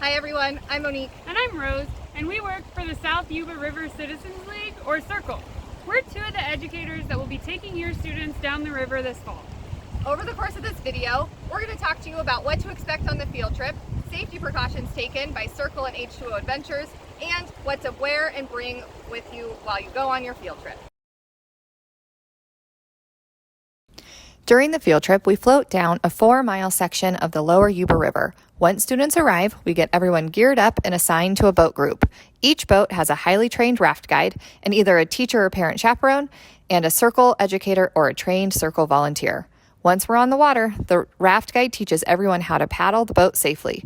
Hi everyone, I'm Monique. And I'm Rose, and we work for the South Yuba River Citizens League, or CIRCLE. We're two of the educators that will be taking your students down the river this fall. Over the course of this video, we're going to talk to you about what to expect on the field trip, safety precautions taken by CIRCLE and H2O Adventures, and what to wear and bring with you while you go on your field trip. During the field trip, we float down a 4-mile section of the lower Yuba River. Once students arrive, we get everyone geared up and assigned to a boat group. Each boat has a highly trained raft guide and either a teacher or parent chaperone and a CIRCLE educator or a trained CIRCLE volunteer. Once we're on the water, the raft guide teaches everyone how to paddle the boat safely.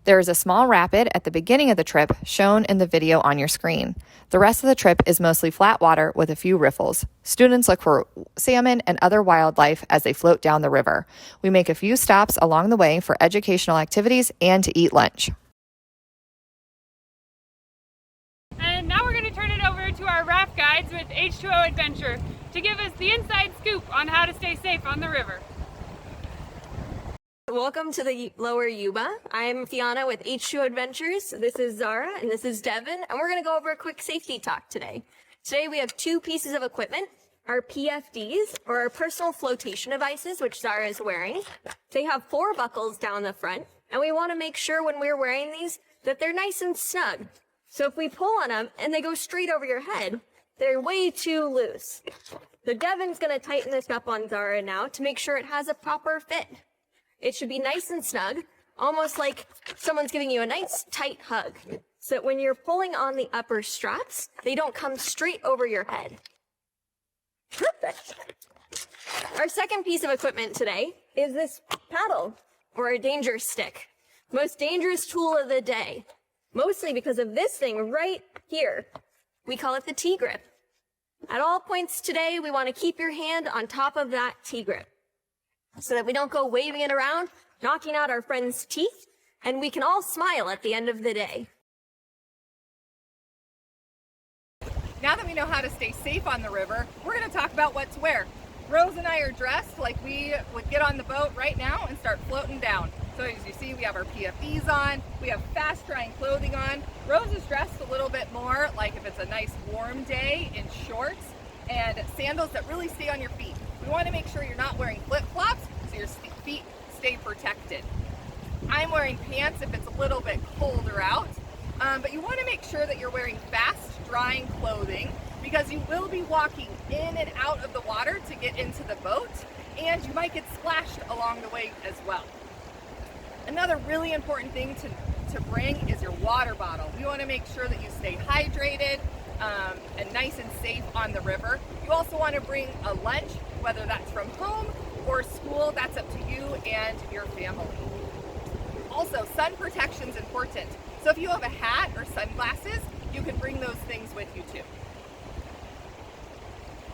There is a small rapid at the beginning of the trip shown in the video on your screen. The rest of the trip is mostly flat water with a few riffles. Students look for salmon and other wildlife as they float down the river. We make a few stops along the way for educational activities and to eat lunch. And now we're going to turn it over to our raft guides with H2O Adventure to give us the inside scoop on how to stay safe on the river. Welcome to the Lower Yuba. I'm Fiona with H2O Adventures. This is Zara and this is Devin, and we're going to go over a quick safety talk today. Today we have two pieces of equipment, our PFDs, or our personal flotation devices, which Zara is wearing. They have 4 buckles down the front, and we want to make sure when we're wearing these that they're nice and snug. So if we pull on them and they go straight over your head, they're way too loose. So Devin's going to tighten this up on Zara now to make sure it has a proper fit. It should be nice and snug, almost like someone's giving you a nice tight hug, so that when you're pulling on the upper straps, they don't come straight over your head. Perfect. Our second piece of equipment today is this paddle, or a danger stick. Most dangerous tool of the day, mostly because of this thing right here. We call it the T-grip. At all points today, we want to keep your hand on top of that T-grip, so that we don't go waving it around, knocking out our friends' teeth, and we can all smile at the end of the day. Now that we know how to stay safe on the river, we're going to talk about what to wear. Rose and I are dressed like we would get on the boat right now and start floating down. So as you see, we have our PFDs on, we have fast-drying clothing on. Rose is dressed a little bit more like if it's a nice warm day in shorts and sandals that really stay on your feet. We want to make sure you're not wearing flip-flops so your feet stay protected. I'm wearing pants if it's a little bit colder out, but you want to make sure that you're wearing fast-drying clothing because you will be walking in and out of the water to get into the boat, and you might get splashed along the way as well. Another really important thing to bring is your water bottle. We want to make sure that you stay hydrated and nice and safe on the river. You also want to bring a lunch, whether that's from home or school. That's up to you and your family. Also, sun protection is important. So if you have a hat or sunglasses, you can bring those things with you too.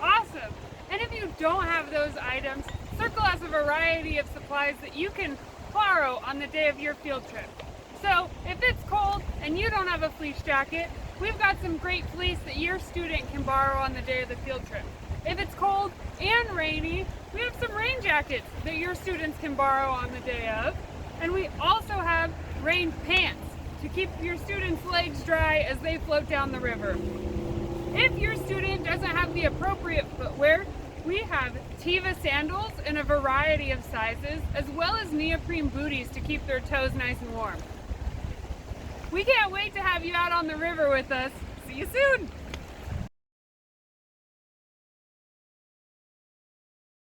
Awesome! And if you don't have those items, CIRCLE has a variety of supplies that you can borrow on the day of your field trip. So if it's cold and you don't have a fleece jacket, we've got some great fleece that your student can borrow on the day of the field trip. If it's cold and rainy, we have some rain jackets that your students can borrow on the day of. And we also have rain pants to keep your students' legs dry as they float down the river. If your student doesn't have the appropriate footwear, we have Tiva sandals in a variety of sizes, as well as neoprene booties to keep their toes nice and warm. We can't wait to have you out on the river with us. See you soon!